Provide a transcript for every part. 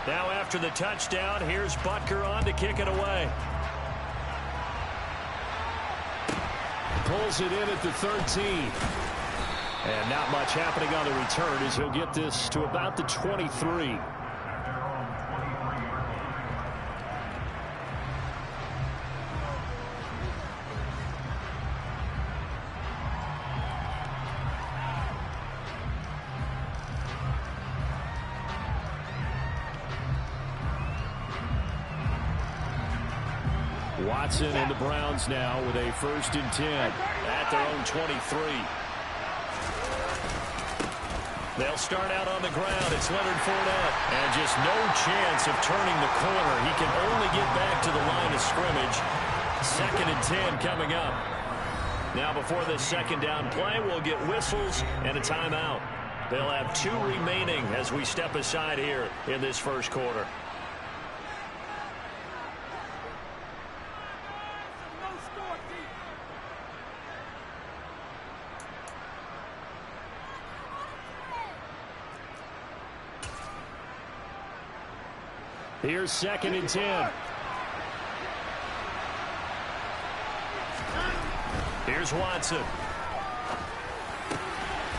Now after the touchdown, here's Butker on to kick it away. Pulls it in at the 13. And not much happening on the return as he'll get this to about the 23. Watson and the Browns now with a 1st and 10 at their own 23. They'll start out on the ground. It's Leonard Fournette. And just no chance of turning the corner. He can only get back to the line of scrimmage. 2nd and 10 coming up. Now before this 2nd down play, we'll get whistles and a timeout. They'll have 2 remaining as we step aside here in this 1st quarter. Here's 2nd and 10. Here's Watson.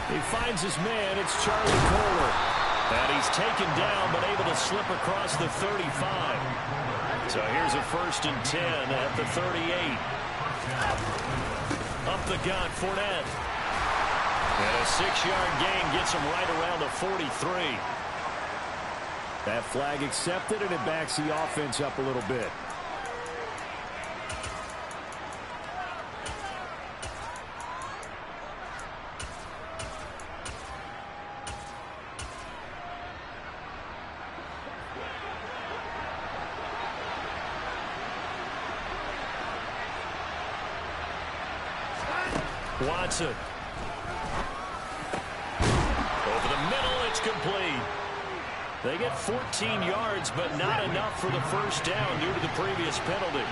He finds his man. It's Charlie Kohler. And he's taken down but able to slip across the 35. So here's a 1st and 10 at the 38. Up the gut, Fournette. And a 6-yard gain gets him right around the 43. That flag accepted, and it backs the offense up a little bit. Watson. Over the middle, it's complete. They get 14 yards, but not enough for the 1st down due to the previous penalty.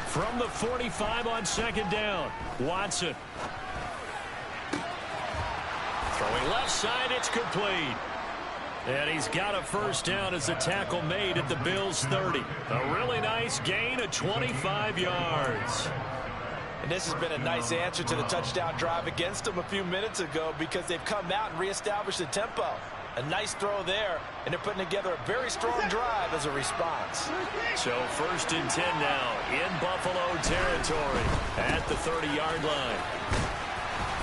From the 45 on 2nd down, Watson. Throwing left side, it's complete. And he's got a 1st down as the tackle made at the Bills' 30. A really nice gain of 25 yards. And this has been a nice answer to the touchdown drive against them a few minutes ago because they've come out and reestablished the tempo. A nice throw there, and they're putting together a very strong drive as a response. So 1st and 10 now in Buffalo territory at the 30-yard line.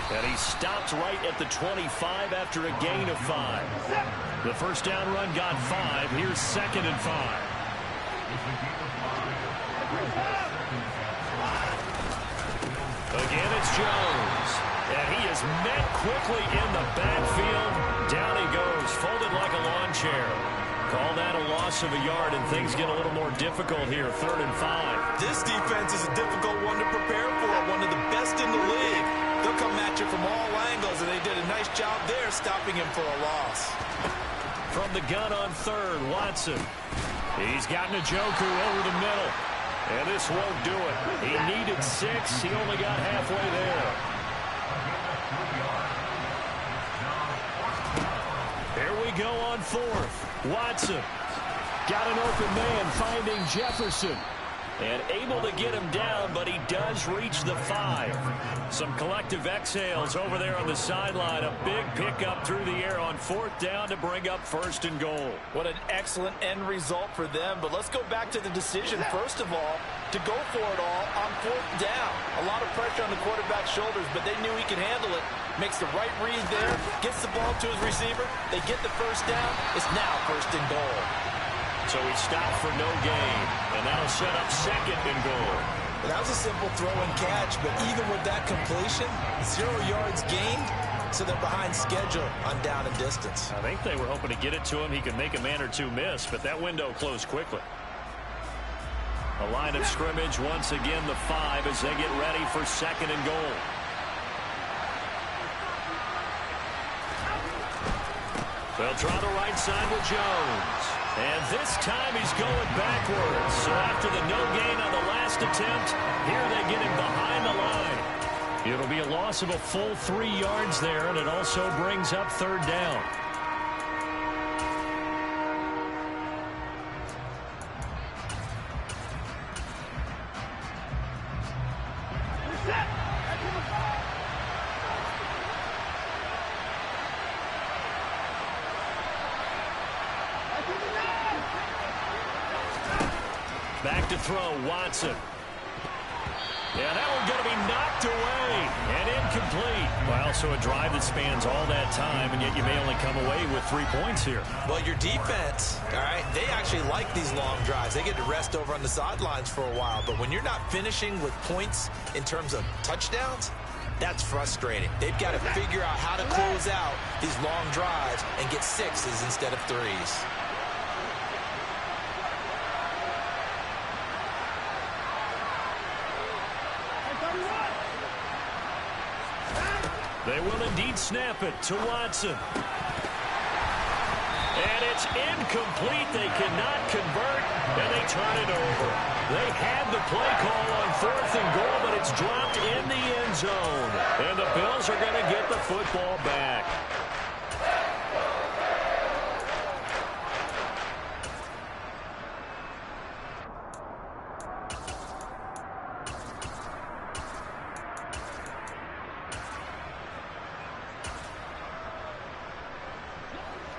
And he stopped right at the 25 after a gain of 5. The 1st down run got 5. Here's 2nd and 5. Again, it's Jones. And he is met quickly in the backfield. Down he goes, folded like a lawn chair. Call that a loss of a yard, and things get a little more difficult here. 3rd and 5. This defense is a difficult one to prepare for, one of the best in the league. They'll come at you from all angles, and they did a nice job there stopping him for a loss. From the gun on 3rd, Watson. He's got Njoku over the middle. And this won't do it. He needed 6. He only got halfway there. Here we go on 4th. Watson. Got an open man finding Jefferson. And able to get him down, but he does reach the 5. Some collective exhales over there on the sideline. A big pickup through the air on 4th down to bring up 1st and goal. What an excellent end result for them. But let's go back to the decision, first of all, to go for it all on 4th down. A lot of pressure on the quarterback's shoulders, but they knew he could handle it. Makes the right read there, gets the ball to his receiver. They get the 1st down. It's now 1st and goal. So he stopped for no gain, and that'll set up 2nd and goal. Well, that was a simple throw and catch, but even with that completion, 0 yards gained, so they're behind schedule on down and distance. I think they were hoping to get it to him. He could make a man or two miss, but that window closed quickly. A line of scrimmage, once again the 5 as they get ready for 2nd and goal. They'll try the right side with Jones. And this time he's going backwards. So after the no gain on the last attempt, here they get him behind the line. It'll be a loss of a full 3 yards there, and it also brings up third down. Back to throw, Watson. Yeah, that one's going to be knocked away and incomplete. Well, so a drive that spans all that time, and yet you may only come away with 3 points here. Well, your defense, all right, they actually like these long drives. They get to rest over on the sidelines for a while. But when you're not finishing with points in terms of touchdowns, that's frustrating. They've got to figure out how to close out these long drives and get 6s instead of 3s. They will indeed snap it to Watson. And it's incomplete. They cannot convert, and they turn it over. They had the play call on 4th and goal, but it's dropped in the end zone. And the Bills are going to get the football back.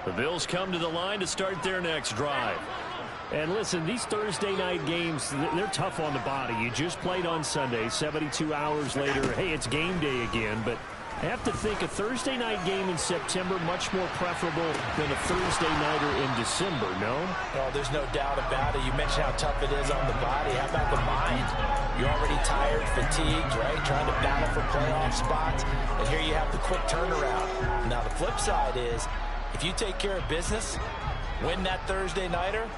The Bills come to the line to start their next drive. And listen, these Thursday night games, they're tough on the body. You just played on Sunday, 72 hours later. Hey, it's game day again, but I have to think a Thursday night game in September much more preferable than a Thursday nighter in December, no? Well, there's no doubt about it. You mentioned how tough it is on the body. How about the mind? You're already tired, fatigued, right? Trying to battle for playoff spots. And here you have the quick turnaround. Now, the flip side is, if you take care of business, win that Thursday nighter,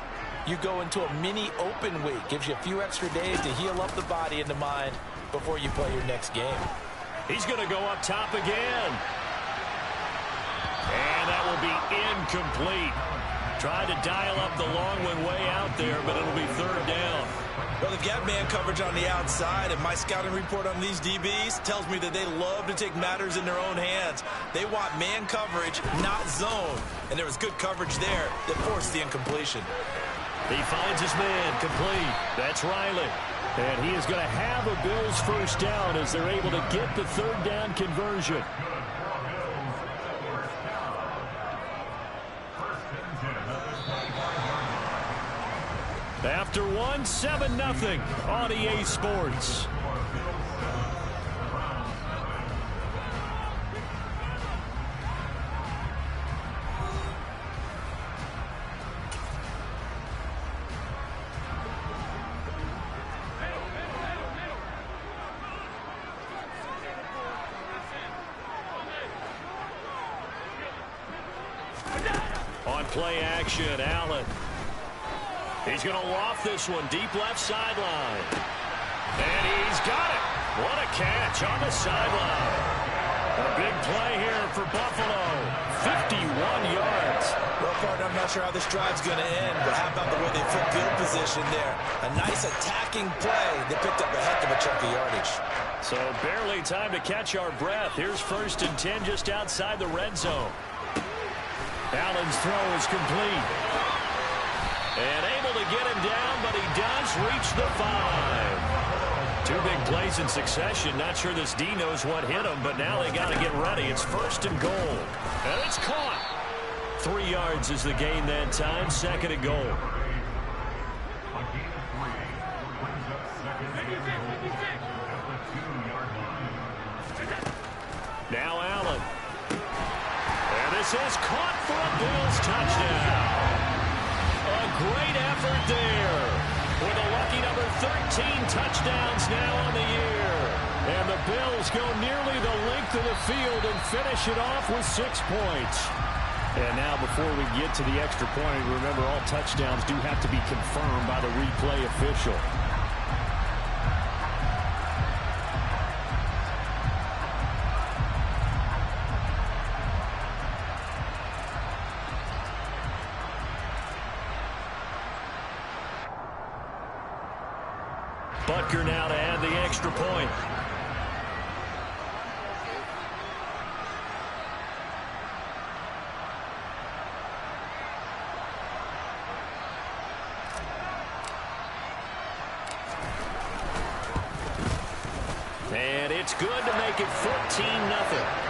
you go into a mini open week. Gives you a few extra days to heal up the body and the mind before you play your next game. He's going to go up top again. And that will be incomplete. Tried to dial up the long one way out there, but it'll be third down. Well, they've got man coverage on the outside, and my scouting report on these DBs tells me that they love to take matters in their own hands. They want man coverage, not zone. And there was good coverage there that forced the incompletion. He finds his man complete. That's Riley. And he is going to have a Bills first down as they're able to get the third down conversion. After one, 7-0 on EA Sports. On play action, Allen. He's going to loft this one deep left sideline. And he's got it. What a catch on the sideline. A big play here for Buffalo. 51 yards. Well, partner, I'm not sure how this drive's going to end, but how about the way they flip field position there? A nice attacking play. They picked up a heck of a chunk of yardage. So barely time to catch our breath. Here's 1st and 10 just outside the red zone. Allen's throw is complete. And able to get him down, but he does reach the 5. 2 big plays in succession. Not sure this D knows what hit him, but now they got to get ready. It's 1st and goal. And it's caught. 3 yards is the gain that time. 2nd and goal. Now Allen. And this is caught for a Bills touchdown. A great effort there. With a lucky number 13 touchdowns now on the year. And the Bills go nearly the length of the field and finish it off with 6 points. And now before we get to the extra point, remember all touchdowns do have to be confirmed by the replay official. Butker now to add the extra point. And it's good to make it 14-0.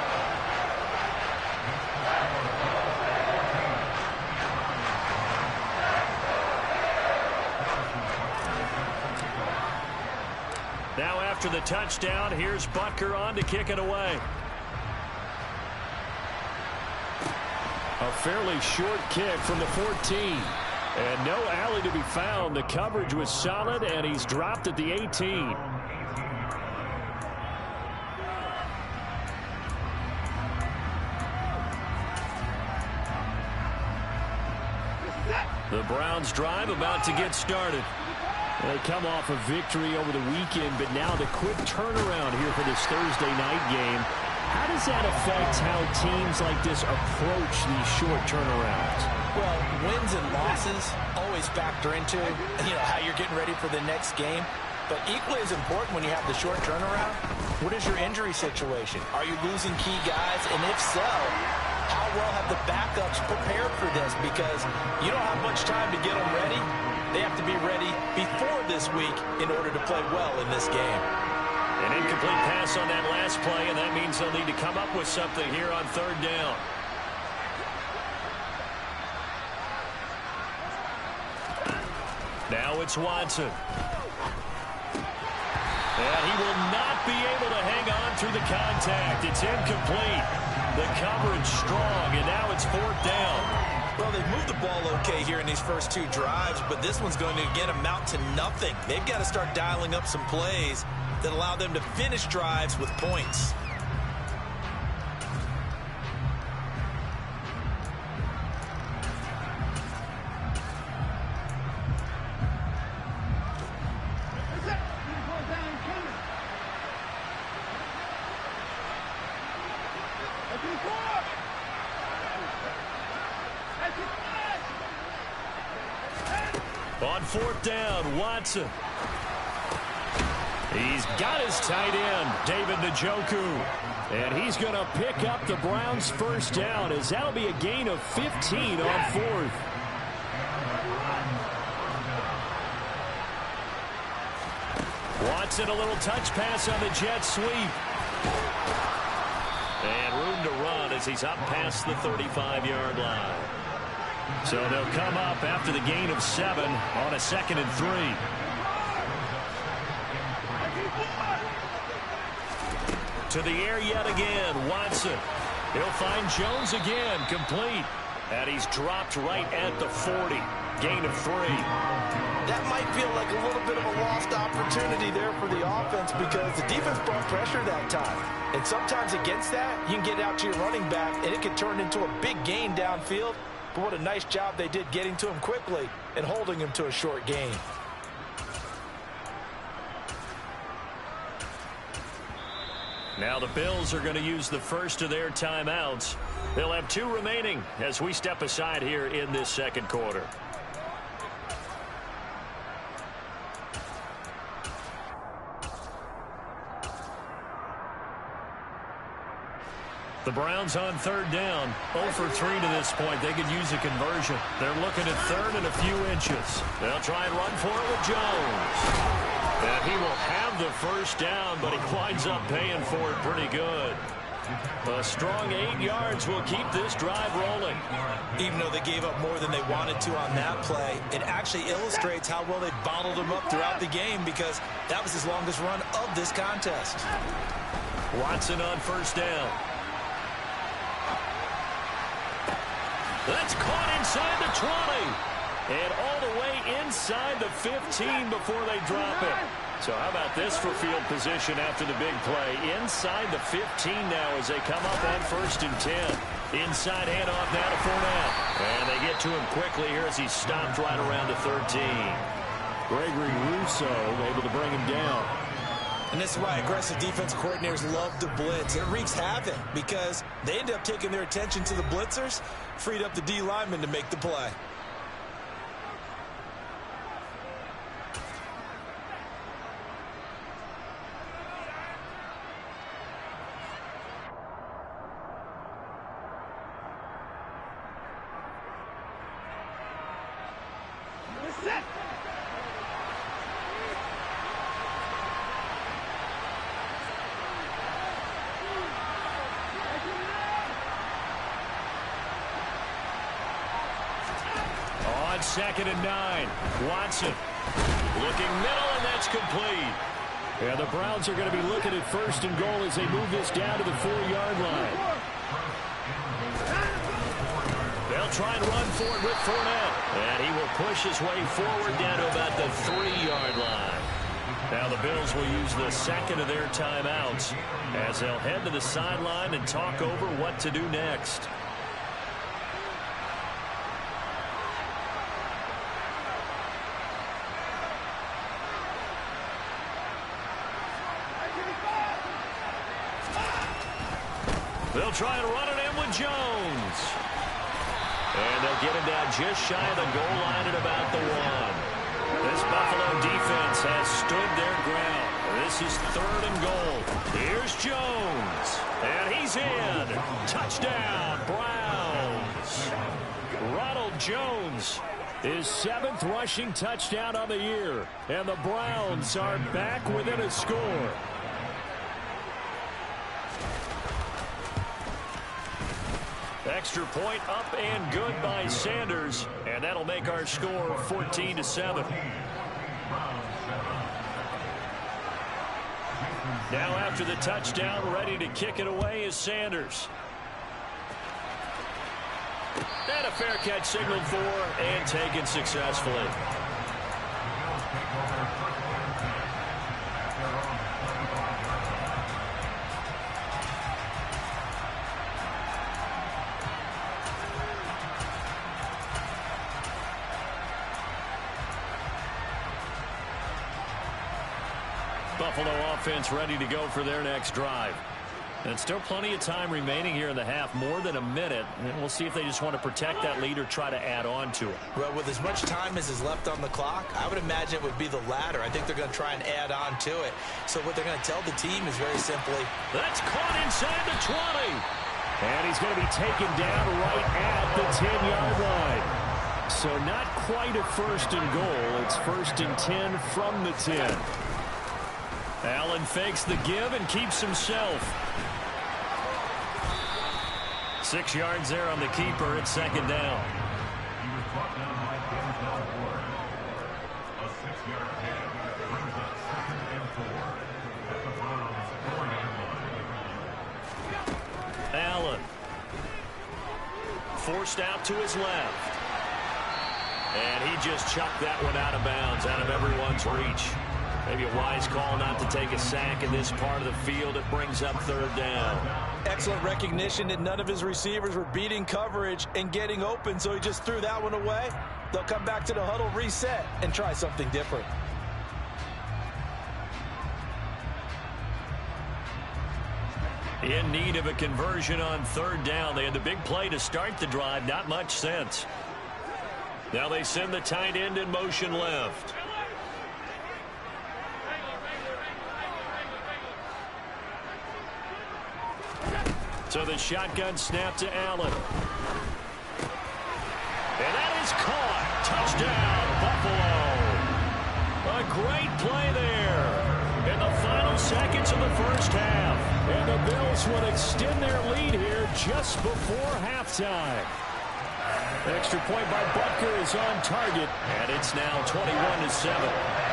Now after the touchdown, here's Butker on to kick it away. A fairly short kick from the 14. And no alley to be found. The coverage was solid, and he's dropped at the 18. The Browns drive about to get started. They come off a victory over the weekend, but now the quick turnaround here for this Thursday night game. How does that affect how teams like this approach these short turnarounds? Well, wins and losses always factor into, how you're getting ready for the next game. But equally as important when you have the short turnaround, what is your injury situation? Are you losing key guys? And if so, how well have the backups prepared for this? Because you don't have much time to get them ready. They have to be ready before this week in order to play well in this game. An incomplete pass on that last play, and that means they'll need to come up with something here on third down. Now it's Watson. And he will not be able to hang on through the contact. It's incomplete. The coverage strong, and now it's fourth down. Well, they've moved the ball okay here in these first two drives, but this one's going to again amount to nothing. They've got to start dialing up some plays that allow them to finish drives with points. On fourth down, Watson. He's got his tight end, David Njoku. And he's going to pick up the Browns' first down, as that'll be a gain of 15 on fourth. Watson, a little touch pass on the jet sweep. And room to run as he's up past the 35-yard line. So they'll come up after the gain of 7 on a 2nd and 3. To the air yet again, Watson. He'll find Jones again, complete. And he's dropped right at the 40. Gain of 3. That might feel like a little bit of a lost opportunity there for the offense because the defense brought pressure that time. And sometimes against that, you can get out to your running back, and it can turn into a big gain downfield. But what a nice job they did getting to him quickly and holding him to a short gain. Now the Bills are going to use the first of their timeouts. They'll have 2 remaining as we step aside here in this second quarter. The Browns on third down, 0 for 3 to this point. They could use a conversion. They're looking at third and a few inches. They'll try and run for it with Jones. And he will have the first down, but he winds up paying for it pretty good. A strong 8 yards will keep this drive rolling. Even though they gave up more than they wanted to on that play, it actually illustrates how well they bottled him up throughout the game because that was his longest run of this contest. Watson on first down. That's caught inside the 20. And all the way inside the 15 before they drop it. So how about this for field position after the big play? Inside the 15 now as they come up on first and 10. Inside handoff now to Fournette. And they get to him quickly here as he's stopped right around the 13. Gregory Rousseau able to bring him down. And this is why aggressive defense coordinators love to blitz. It wreaks havoc because they end up taking their attention to the blitzers, freed up the D lineman to make the play. 2nd and 9. Watson looking middle, and that's complete. Yeah, the Browns are going to be looking at 1st and goal as they move this down to the 4-yard line. They'll try and run for it with Fournette. And he will push his way forward down to about the 3-yard line. Now the Bills will use the 2nd of their timeouts as they'll head to the sideline and talk over what to do next. They'll try and run it in with Jones. And they'll get him down just shy of the goal line at about the 1. This Buffalo defense has stood their ground. This is 3rd and goal. Here's Jones. And he's in. Touchdown, Browns. Ronald Jones, his 7th rushing touchdown on the year. And the Browns are back within a score. Extra point up and good by Sanders, and that'll make our score 14-7. Now after the touchdown, ready to kick it away is Sanders. And a fair catch signaled for and taken successfully. Buffalo offense ready to go for their next drive. And still plenty of time remaining here in the half, more than a minute. And we'll see if they just want to protect that lead or try to add on to it. Well, with as much time as is left on the clock, I would imagine it would be the latter. I think they're going to try and add on to it. So what they're going to tell the team is very simply, that's caught inside the 20. And he's going to be taken down right at the 10-yard line. So not quite a 1st and goal. It's 1st and 10 from the 10. Allen fakes the give and keeps himself. 6 yards there on the keeper. It's 2nd down. Allen forced out to his left. And he just chucked that one out of bounds, out of everyone's reach. Maybe a wise call not to take a sack in this part of the field. It brings up 3rd down. Excellent recognition that none of his receivers were beating coverage and getting open, so he just threw that one away. They'll come back to the huddle, reset, and try something different. In need of a conversion on 3rd down. They had the big play to start the drive. Not much sense. Now they send the tight end in motion left. So the shotgun snap to Allen. And that is caught. Touchdown, Buffalo. A great play there in the final seconds of the 1st half. And the Bills would extend their lead here just before halftime. Extra point by Butker is on target. And it's now 21-7.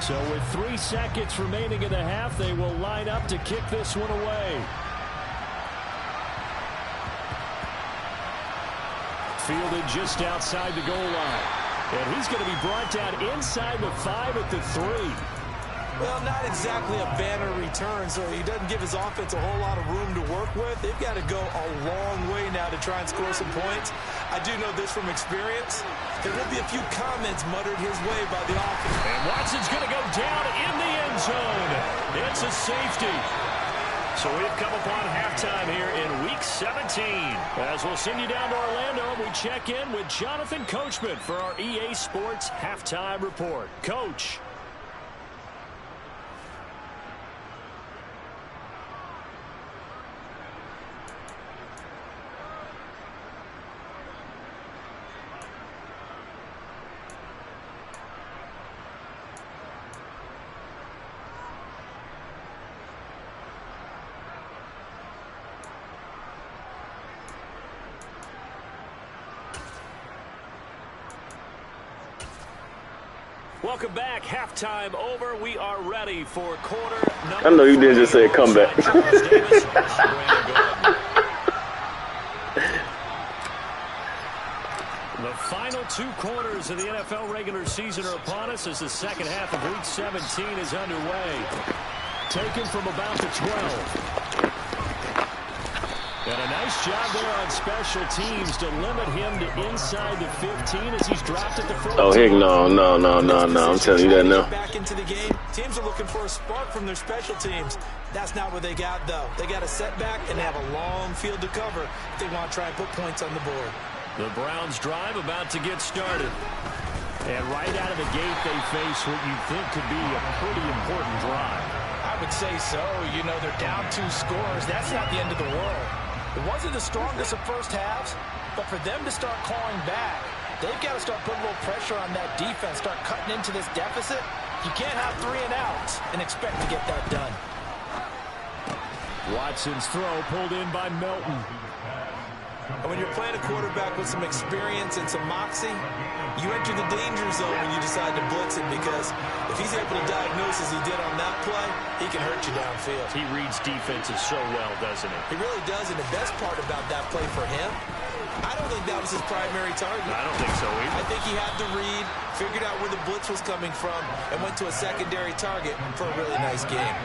So with 3 seconds remaining in the half, they will line up to kick this one away. Fielded just outside the goal line. And he's going to be brought down inside the 5 at the 3. Well, not exactly a banner return, so he doesn't give his offense a whole lot of room to work with. They've got to go a long way now to try and score some points. I do know this from experience. There will be a few comments muttered his way by the offense. And Watson's going to go down in the end zone. It's a safety. So we've come upon halftime here in Week 17. As we'll send you down to Orlando, we check in with Jonathan Coachman for our EA Sports Halftime Report. Coach. Welcome back. Halftime over. We are ready for quarter number. I know you didn't just say comeback. The final 2 quarters of the NFL regular season are upon us as the second half of Week 17 is underway. Taken from about the 12. And a nice job there on special teams to limit him to inside the 15 as he's dropped at the 14. Oh, heck no. I'm telling you that now. Back into the game. Teams are looking for a spark from their special teams. That's not what they got, though. They got a setback and they have a long field to cover if they want to try and put points on the board. The Browns drive about to get started. And right out of the gate, they face what you think could be a pretty important drive. I would say so. You know, they're down 2 scores. That's not the end of the world. It wasn't the strongest of first halves, but for them to start clawing back, they've got to start putting a little pressure on that defense, start cutting into this deficit. You can't have 3 and outs and expect to get that done. Watson's throw pulled in by Melton. And when you're playing a quarterback with some experience and some moxie, you enter the danger zone when you decide to blitz him, because if he's able to diagnose as he did on that play, he can hurt you downfield. He reads defenses so well, doesn't he? He really does, and the best part about that play for him, I don't think that was his primary target. I don't think so either. I think he had the read, figured out where the blitz was coming from, and went to a secondary target for a really nice game.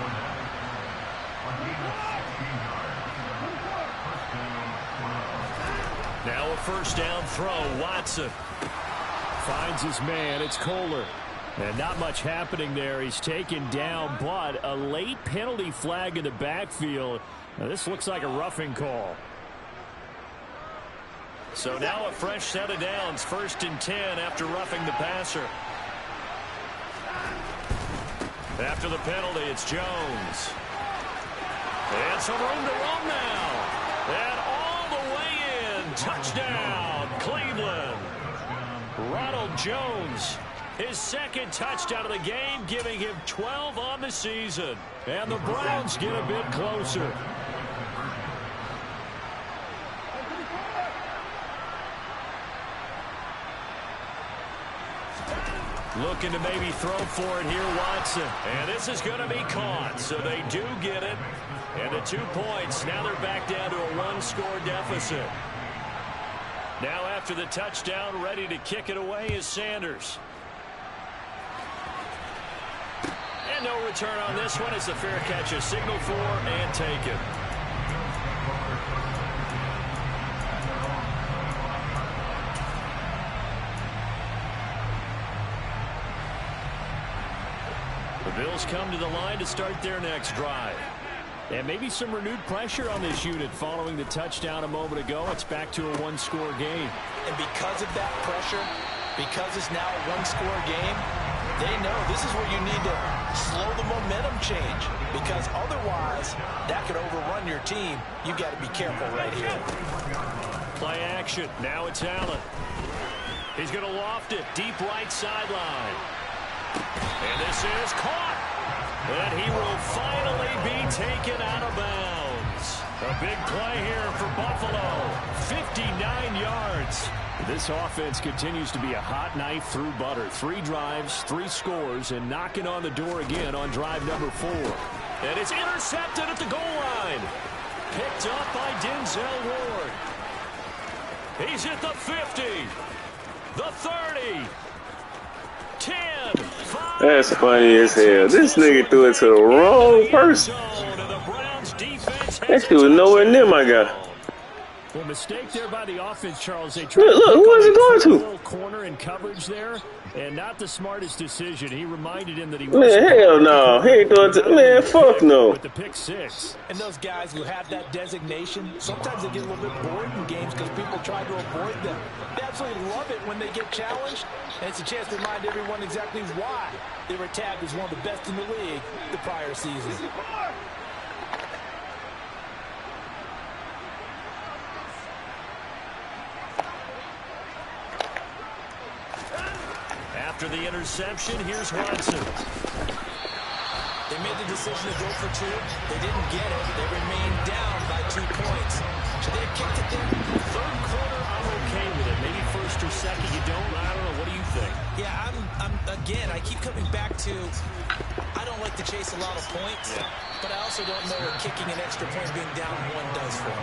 Now a first down throw. Watson finds his man. It's Kohler. And not much happening there. He's taken down, but a late penalty flag in the backfield. Now, this looks like a roughing call. So now a fresh set of downs. 1st and 10 after roughing the passer. After the penalty, it's Jones. And some room to run now. And all the way in. Touchdown, Cleveland. Ronald Jones, his 2nd touchdown of the game, giving him 12 on the season. And the Browns get a bit closer. Looking to maybe throw for it here, Watson. And this is going to be caught, so they do get it. And the 2 points, now they're back down to a 1-score deficit. Now after the touchdown, ready to kick it away is Sanders. And no return on this one. It's a fair catch, a signal for and taken. The Bills come to the line to start their next drive. And maybe some renewed pressure on this unit following the touchdown a moment ago. It's back to a 1-score game. And because of that pressure, because it's now a 1-score game, they know this is where you need to slow the momentum change, because otherwise that could overrun your team. You've got to be careful right here. Play action. Now it's Allen. He's going to loft it deep right sideline. And this is caught. And he will finally be taken out of bounds. A big play here for Buffalo. 59 yards. This offense continues to be a hot knife through butter. 3 drives, 3 scores, and knocking on the door again on drive number 4. And it's intercepted at the goal line. Picked up by Denzel Ward. He's at the 50. The 30. 10, 5, That's funny as hell. This nigga threw it to the wrong person. That shit was nowhere near my guy. Well, mistake there by the offense, Charles. They Look, who was it going to? Corner and coverage there, and not the smartest decision. He reminded him that he was. Man, hell no. He ain't doing it. Man, fuck no. With the pick 6. And those guys who have that designation, sometimes they get a little bit bored in games because people try to avoid them. They absolutely love it when they get challenged, and it's a chance to remind everyone exactly why they were tagged as one of the best in the league the prior season. After the interception, here's Watson. They made the decision to go for 2. They didn't get it. They remained down by 2 points. Should they have kicked it there? 3rd quarter, I'm okay with it. Maybe 1st or 2nd, you don't. I don't know. What do you think. Yeah, again, I keep coming back to, I don't like to chase a lot of points, but I also don't know what kicking an extra point being down one does for me.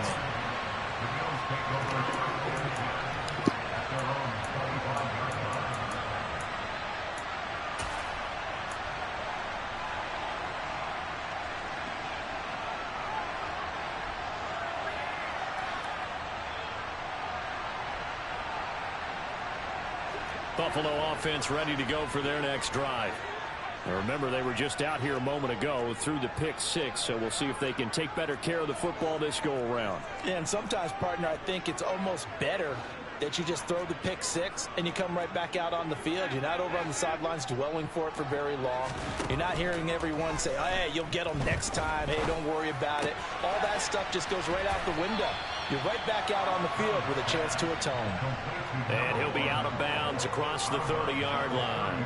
Buffalo offense ready to go for their next drive. Now remember, they were just out here a moment ago through the pick 6, so we'll see if they can take better care of the football this go-around. Yeah, and sometimes, partner, I think it's almost better that you just throw the pick 6 and you come right back out on the field. You're not over on the sidelines dwelling for it for very long. You're not hearing everyone say, oh, hey, you'll get them next time. Hey, don't worry about it. All that stuff just goes right out the window. You're right back out on the field with a chance to atone. And he'll be out of bounds across the 30-yard line.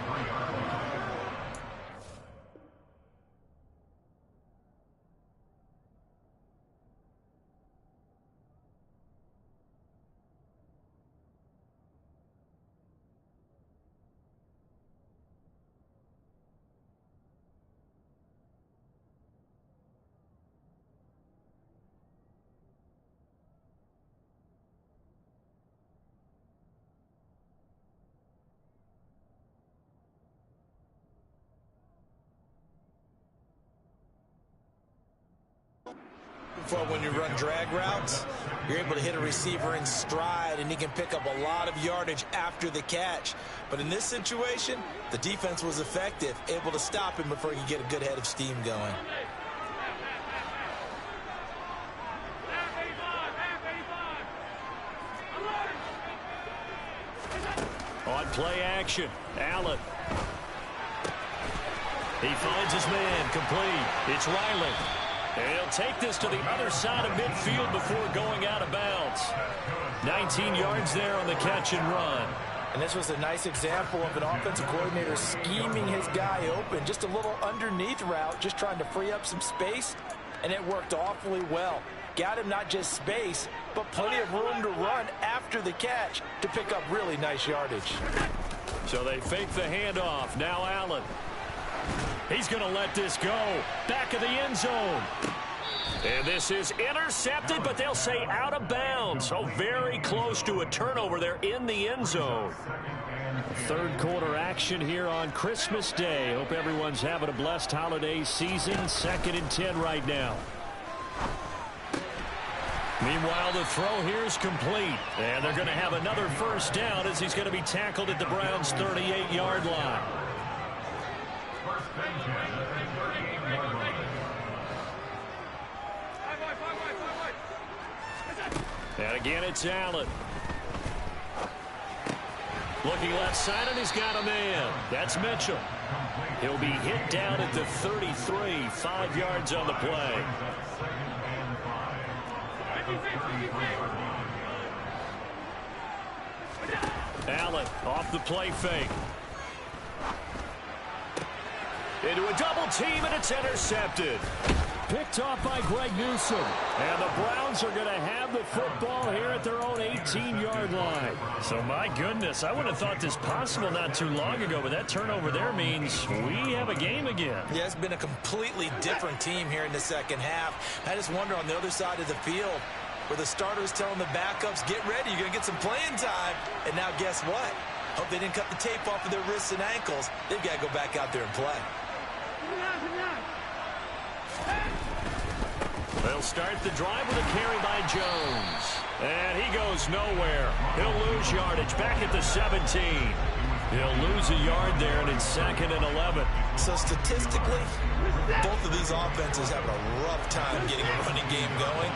For when you run drag routes, you're able to hit a receiver in stride, and he can pick up a lot of yardage after the catch. But in this situation, the defense was effective, able to stop him before he could get a good head of steam going. On play action, Allen. He finds his man, complete. It's Riley. And he'll take this to the other side of midfield before going out of bounds. 19 yards there on the catch and run. And this was a nice example of an offensive coordinator scheming his guy open. Just a little underneath route, just trying to free up some space, and it worked awfully well. Got him not just space, but plenty of room to run after the catch to pick up really nice yardage. So they fake the handoff. Now Allen. He's going to let this go. Back of the end zone. And this is intercepted, but they'll say out of bounds. So very close to a turnover there in the end zone. Third quarter action here on Christmas Day. Hope everyone's having a blessed holiday season. 2nd and 10 right now. Meanwhile, the throw here is complete. And they're going to have another first down as he's going to be tackled at the Browns' 38-yard line. And again, it's Allen. Looking left side, and he's got a man. That's Mitchell. He'll be hit down at the 33, 5 yards on the play. Allen off the play fake. Into a double team, and it's intercepted. Picked off by Greg Newsome. And the Browns are going to have the football here at their own 18-yard line. So, my goodness, I wouldn't have thought this possible not too long ago, but that turnover there means we have a game again. Yeah, it's been a completely different team here in the second half. I just wonder on the other side of the field, where the starters telling the backups, get ready, you're going to get some playing time. And now guess what? Hope they didn't cut the tape off of their wrists and ankles. They've got to go back out there and play. They'll start the drive with a carry by Jones. And he goes nowhere. He'll lose yardage back at the 17. He'll lose a yard there, and it's 2nd and 11. So statistically, both of these offenses having a rough time getting a running game going.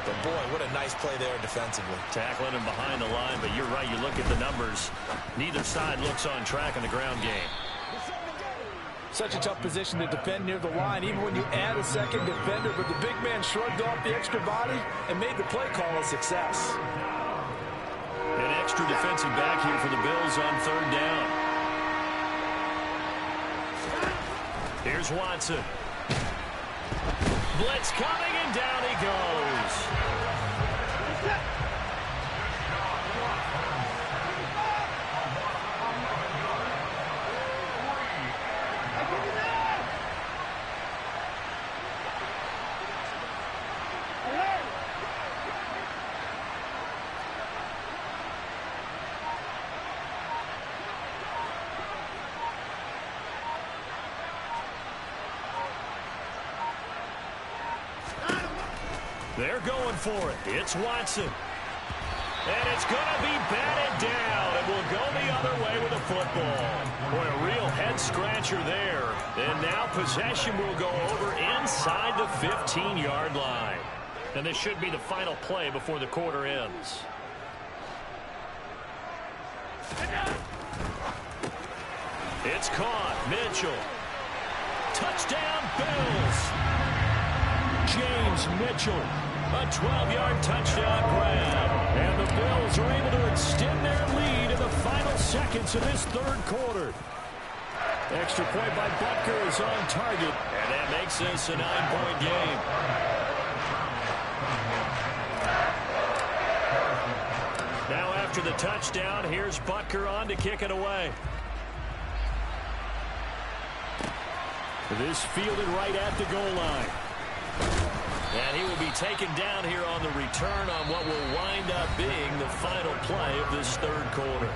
But, boy, what a nice play there defensively. Tackling him behind the line, but you're right. You look at the numbers. Neither side looks on track in the ground game. Such a tough position to defend near the line, even when you add a second defender, but the big man shrugged off the extra body and made the play call a success. An extra defensive back here for the Bills on 3rd down. Here's Watson. Blitz coming, and down he goes. They're going for it. It's Watson. And it's going to be batted down. It will go the other way with the football. Boy, a real head-scratcher there. And now possession will go over inside the 15-yard line. And this should be the final play before the quarter ends. It's caught. Mitchell. Touchdown, Bills. James Mitchell. A 12-yard touchdown grab. And the Bills are able to extend their lead in the final seconds of this third quarter. Extra point by Butker is on target. And that makes this a 9-point game. Now after the touchdown, here's Butker on to kick it away. This fielded right at the goal line. And he will be taken down here on the return on what will wind up being the final play of this third quarter.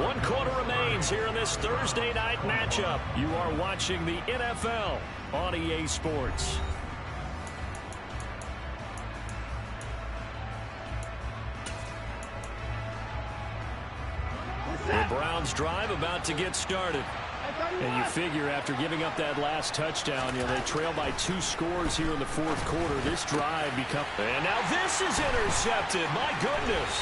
1 quarter remains here in this Thursday night matchup. You are watching the NFL on EA Sports. The Browns drive about to get started. And you figure after giving up that last touchdown, they trail by 2 scores here in the fourth quarter. This drive becomes... And now this is intercepted. My goodness.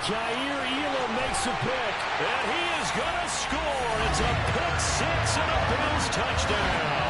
Jair Elam makes a pick. And he is going to score. It's a pick 6 and a Bills touchdown.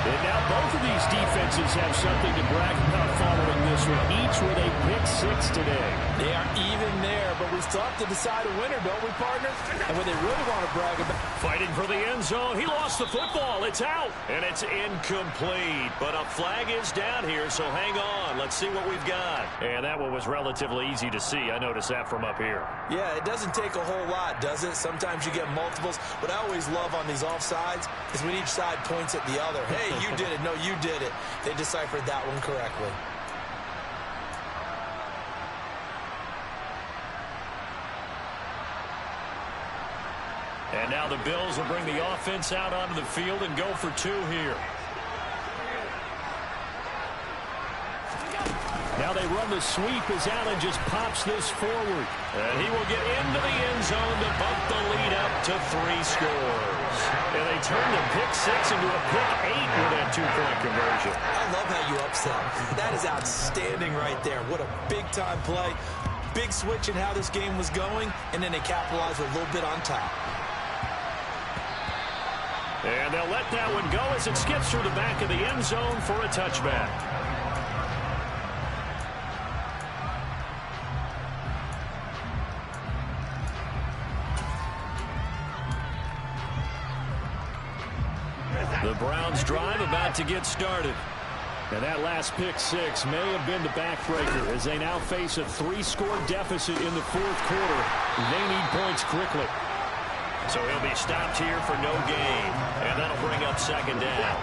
And now both of these defenses have something to brag about following this one. Each with a pick 6 today. They are even there, but we still have to decide a winner, don't we, partner? And what they really want to brag about... Fighting for the end zone. He lost the football. It's out. And it's incomplete. But a flag is down here, so hang on. Let's see what we've got. And that one was relatively easy to see. I noticed that from up here. Yeah, it doesn't take a whole lot, does it? Sometimes you get multiples. What I always love on these offsides is when each side points at the other. Hey, you did it. No, you did it. They deciphered that one correctly. And now the Bills will bring the offense out onto the field and go for 2 here. Now they run the sweep as Allen just pops this forward. And he will get into the end zone to bump the lead up to 3 scores. And they turn the pick 6 into a pick 8 with that 2-point conversion. I love how you upset. That is outstanding right there. What a big-time play. Big switch in how this game was going, and then they capitalized with a little bit on top. And they'll let that one go as it skips through the back of the end zone for a touchback. The Browns drive about to get started. And that last pick 6 may have been the backbreaker as they now face a 3-score deficit in the fourth quarter. They need points quickly. So he'll be stopped here for no gain. And that'll bring up 2nd down.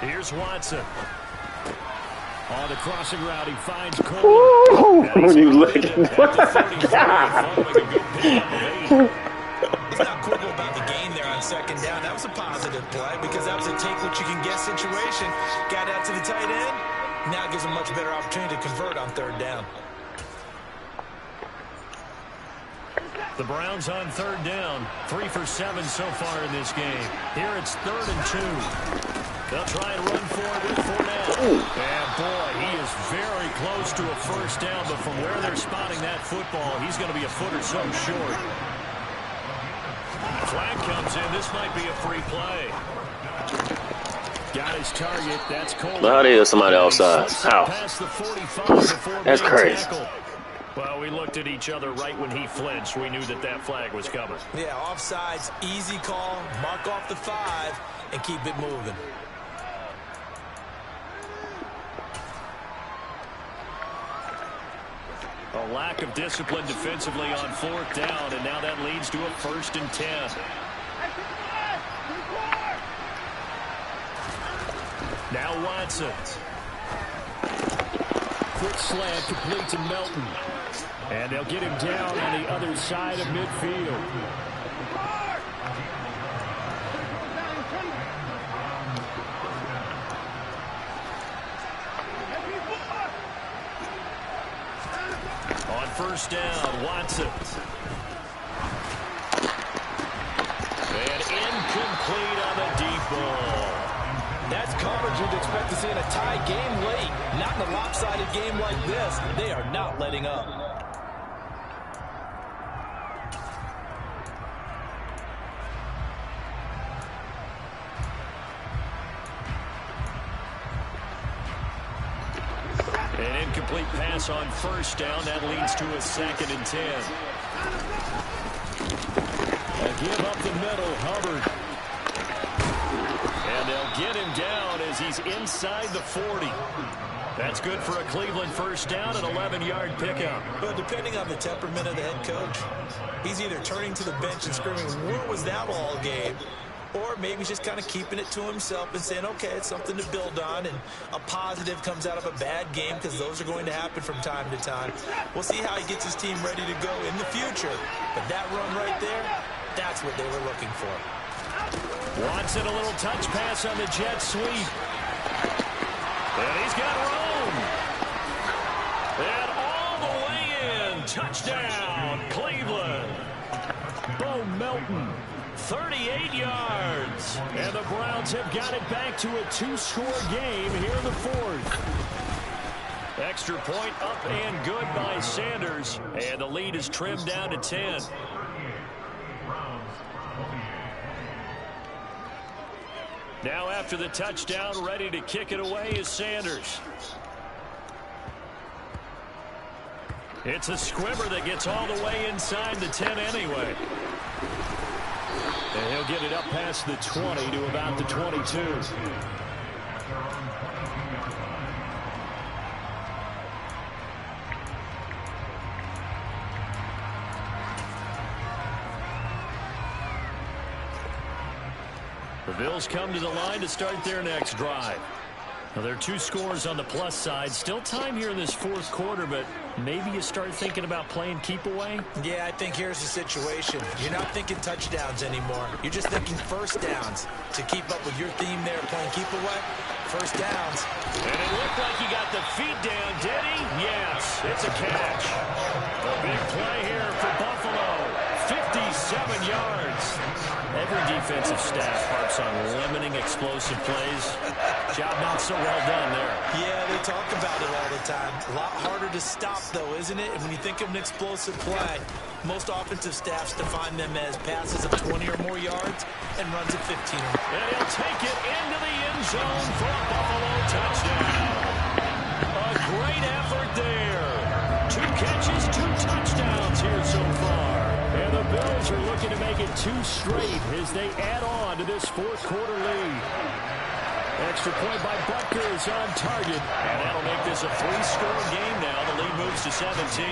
Here's Watson. On the crossing route, he finds Cole. Oh, you look at what the He's not quibble about the gain there on 2nd down. That was a positive play because that was a take-what-you-can-get situation. Got out to the tight end. Now gives him a much better opportunity to convert on 3rd down. The Browns on 3rd down. 3 for 7 so far in this game. Here it's 3rd and 2. They'll try and run for it with Fournette. And boy, he is very close to a 1st down, but from where they're spotting that football, he's going to be a foot or so short. Flag comes in. This might be a free play. Got his target. That's Cole. How the hell somebody outside? How? That's crazy. Tackled. Well, we looked at each other right when he flinched. We knew that that flag was coming. Yeah, offsides, easy call. Mark off the 5 and keep it moving. A lack of discipline defensively on 4th down, and now that leads to a 1st and 10. Now Watson. Quick slant complete to Melton. And they'll get him down on the other side of midfield. On first down, Watson. And incomplete on the deep ball. That's coverage you'd expect to see in a tie game late. Not in a lopsided game like this. They are not letting up. An incomplete pass on first down. That leads to a 2nd and 10. A give up the middle, Hubbard. And they'll get him down as he's inside the 40. That's good for a Cleveland first down, an 11-yard pickup. But depending on the temperament of the head coach, he's either turning to the bench and screaming, "Where was that all game?" Or maybe he's just kind of keeping it to himself and saying, okay, it's something to build on, and a positive comes out of a bad game, because those are going to happen from time to time. We'll see how he gets his team ready to go in the future. But that run right there, that's what they were looking for. Watson, a little touch pass on the jet sweep. And he's got room. And all the way in. Touchdown, Cleveland. Bo Melton, 38 yards. And the Browns have got it back to a 2-score game here in the 4th. Extra point up and good by Sanders. And the lead is trimmed down to 10. Now after the touchdown, ready to kick it away is Sanders. It's a squibber that gets all the way inside the 10 anyway. And he'll get it up past the 20 to about the 22. The Bills come to the line to start their next drive. Now, there are 2 scores on the plus side. Still time here in this 4th quarter, but maybe you start thinking about playing keep away? Yeah, I think here's the situation. You're not thinking touchdowns anymore. You're just thinking first downs. To keep up with your theme there, playing keep away, first downs. And it looked like he got the feet down, did he? Yes, it's a catch. A big play here for Buffalo. 57 yards. Every defensive staff harps on limiting explosive plays. Job not so well done there. Yeah, they talk about it all the time. A lot harder to stop, though, isn't it? And when you think of an explosive play, most offensive staffs define them as passes of 20 or more yards and runs of 15. And he'll take it into the end zone for a Buffalo touchdown. A great effort there. 2 catches, 2 touchdowns here so far. And the Bills are looking to make it 2 straight as they add on to this 4th quarter lead. Extra point by Butker is on target. And that'll make this a 3-score game now. The lead moves to 17.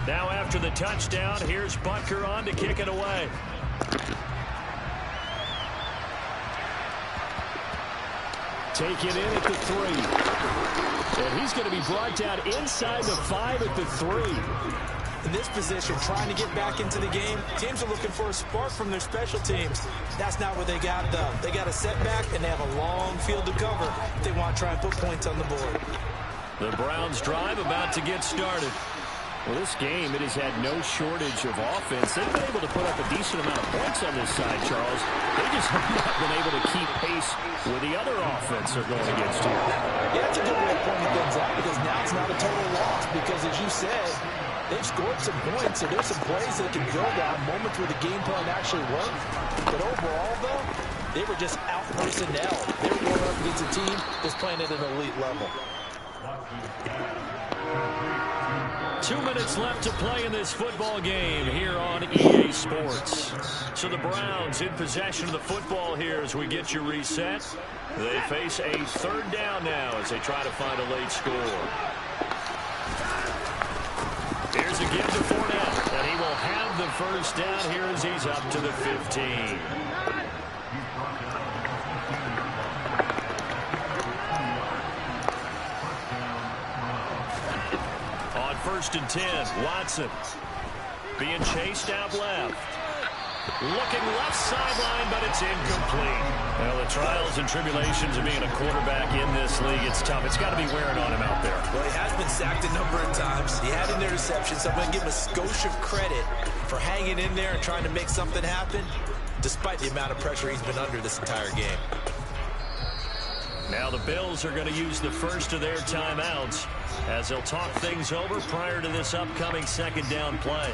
Now after the touchdown, here's Butker on to kick it away. Take it in at the 3. And he's going to be brought down inside the 5 at the 3. In this position, trying to get back into the game, teams are looking for a spark from their special teams. That's not what they got, though. They got a setback, and they have a long field to cover if they want to try and put points on the board. The Browns drive about to get started. Well, this game, it has had no shortage of offense. They've been able to put up a decent amount of points on this side, Charles. They just have not been able to keep pace with the other offense they're going against here. Yeah, that's a good way of pointing things out, because now it's not a total loss. Because, as you said, they've scored some points, so there's some plays they can build on, moments where the game plan actually worked. But overall, though, they were just out-personnel. They were going up against a team that's playing at an elite level. 2 minutes left to play in this football game here on EA Sports. So the Browns in possession of the football here as we get you reset. They face a 3rd down now as they try to find a late score. Here's a give to Fournette, and he will have the first down here as he's up to the 15. On 1st and 10, Watson being chased out left. Looking left sideline, but it's It's incomplete. Well, the trials and tribulations of being a quarterback in this league, it's tough. It's got to be wearing on him out there. Well, he has been sacked a number of times. He had an interception, so I'm going to give him a skosh of credit for hanging in there and trying to make something happen, despite the amount of pressure he's been under this entire game. Now the Bills are going to use the first of their timeouts as they'll talk things over prior to this upcoming second down play.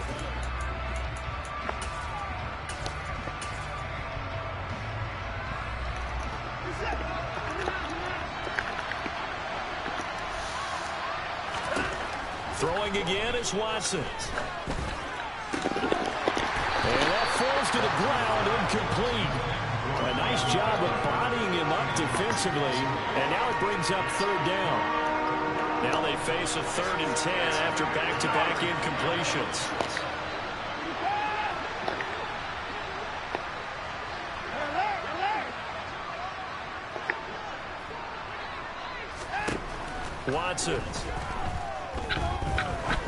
Throwing again is Watson. And that falls to the ground, incomplete. A nice job of bodying him up defensively, and now it brings up third down. Now they face a 3rd and 10 after back-to-back incompletions. Watson.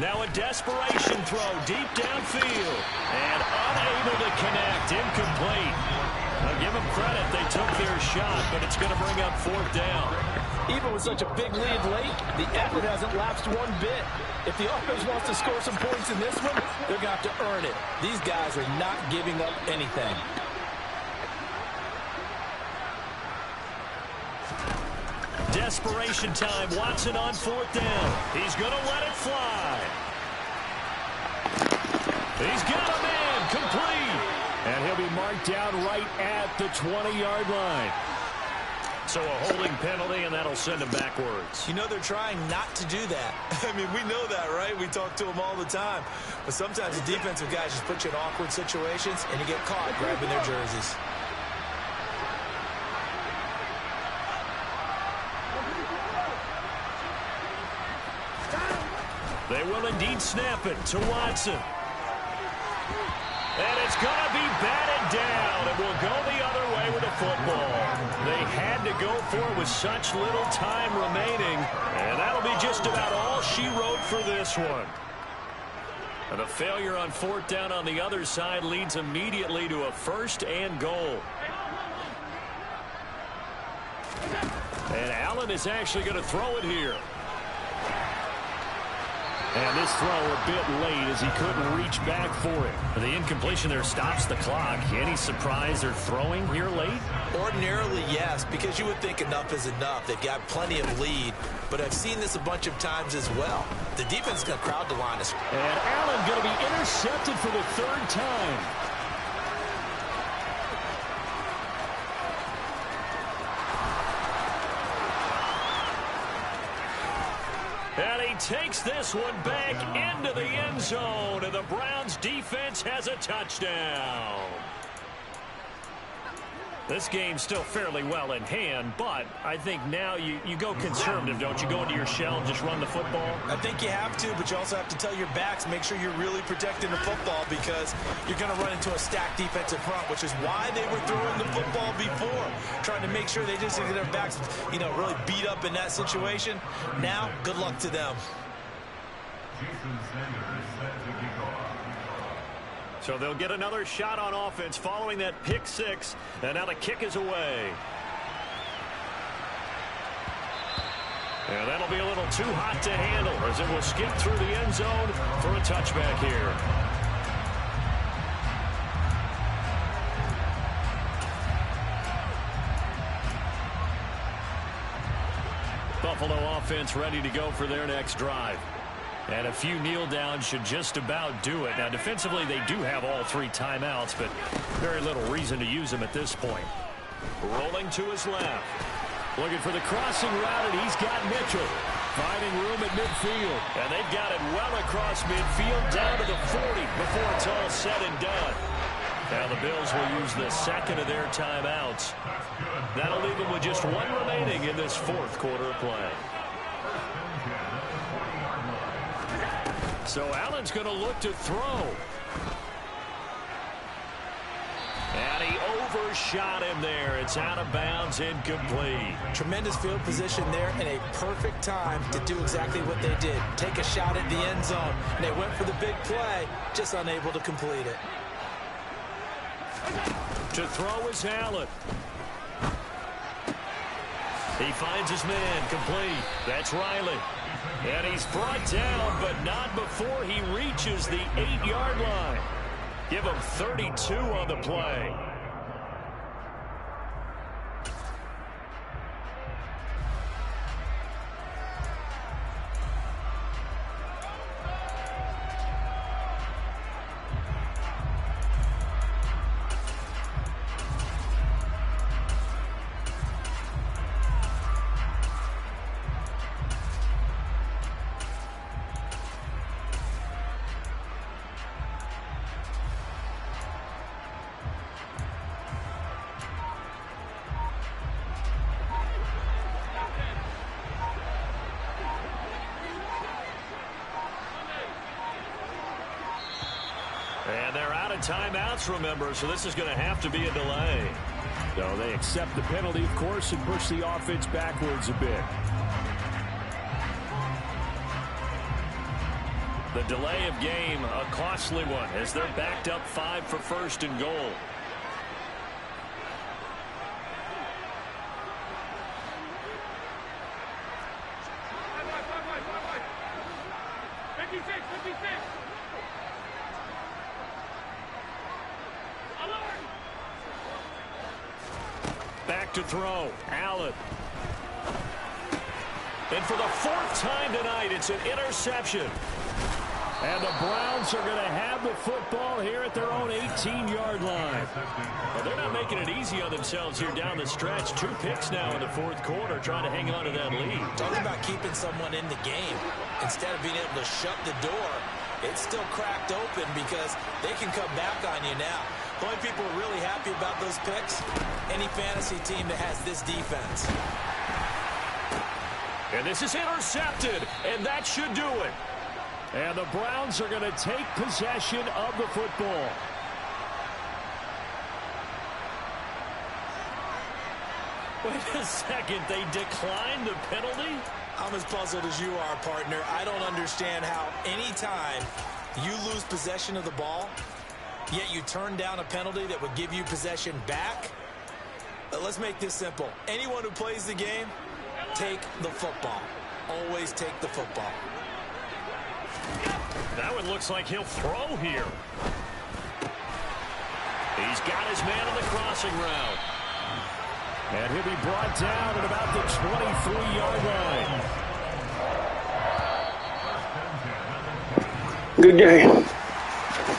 Now a desperation throw deep downfield. And unable to connect. Incomplete. I'll give them credit. They took their shot, but it's going to bring up 4th down. Even with such a big lead late, the effort hasn't lapsed one bit. If the offense wants to score some points in this one, they're going to have to earn it. These guys are not giving up anything. Desperation time. Watson on 4th down. He's going to let it fly. He's got a man. Complete. And he'll be marked down right at the 20-yard line. So a holding penalty, and that'll send him backwards. You know they're trying not to do that. I mean, we know that, right? We talk to them all the time. But sometimes the defensive guys just put you in awkward situations, and you get caught grabbing their jerseys. They will indeed snap it to Watson. And it's going to be batted down. It will go the other way with the football. They had to go for it with such little time remaining. And that'll be just about all she wrote for this one. And the failure on 4th down on the other side leads immediately to a 1st and goal. And Allen is actually going to throw it here. And this throw a bit late as he couldn't reach back for it. The incompletion there stops the clock. Any surprise they're throwing here late? Ordinarily, yes, because you would think enough is enough. They've got plenty of lead, but I've seen this a bunch of times as well. The defense is going to crowd the line. And Allen going to be intercepted for the 3rd time. And he takes this one back into the end zone, and the Browns defense has a touchdown. This game's still fairly well in hand, but I think now you go conservative, don't you? Go into your shell and just run the football? I think you have to, but you also have to tell your backs, make sure you're really protecting the football because you're going to run into a stacked defensive front, which is why they were throwing the football before, trying to make sure they just get their backs, really beat up in that situation. Now, good luck to them. So they'll get another shot on offense following that pick 6, and now the kick is away. And that'll be a little too hot to handle as it will skip through the end zone for a touchback here. Buffalo offense ready to go for their next drive. And a few kneel downs should just about do it. Now, defensively, they do have all 3 timeouts, but very little reason to use them at this point. Rolling to his left. Looking for the crossing route, and he's got Mitchell. Finding room at midfield. And they've got it well across midfield down to the 40 before it's all said and done. Now the Bills will use the 2nd of their timeouts. That'll leave them with just 1 remaining in this 4th quarter of play. So Allen's going to look to throw. And he overshot him there. It's out of bounds, incomplete. Tremendous field position there and a perfect time to do exactly what they did. Take a shot at the end zone. And they went for the big play, just unable to complete it. To throw is Allen. He finds his man, complete. That's Riley. And he's brought down, but not before he reaches the 8-yard line. Give him 32 on the play. And they're out of timeouts, remember, so this is going to have to be a delay. So they accept the penalty, of course, and push the offense backwards a bit. The delay of game, a costly one, as they're backed up 5 for first and goal. Back to throw. Allen. And for the 4th time tonight, it's an interception. And the Browns are going to have the football here at their own 18-yard line. Well, they're not making it easy on themselves here down the stretch. 2 picks now in the 4th quarter, trying to hang on to that lead. Talking about keeping someone in the game. Instead of being able to shut the door, it's still cracked open because they can come back on you now. The only people who are really happy about those picks, any fantasy team that has this defense. And this is intercepted, and that should do it. And the Browns are going to take possession of the football. Wait a second, they declined the penalty? I'm as puzzled as you are, partner. I don't understand how any time you lose possession of the ball, yet you turn down a penalty that would give you possession back. Let's make this simple. Anyone who plays the game, take the football. Always take the football. That one looks like he'll throw here. He's got his man on the crossing route. And he'll be brought down at about the 23-yard line. Good game.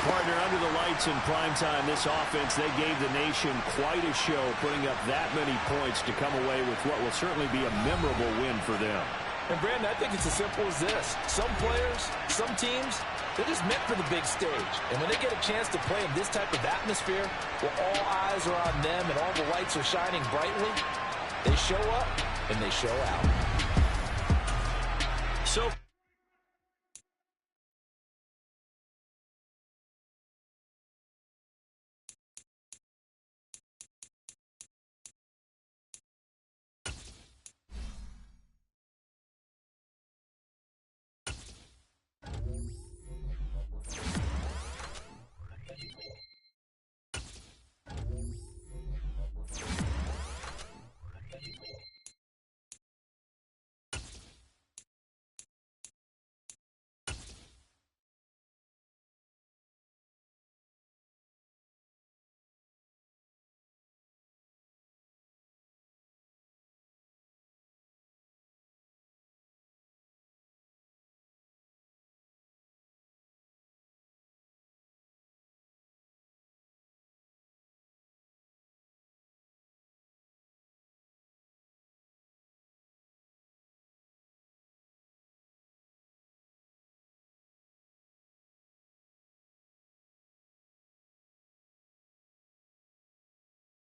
Partner, under the lights in primetime, this offense, they gave the nation quite a show, putting up that many points to come away with what will certainly be a memorable win for them. And, Brandon, I think it's as simple as this. Some players, some teams, they're just meant for the big stage. And when they get a chance to play in this type of atmosphere, where all eyes are on them and all the lights are shining brightly, they show up and they show out. So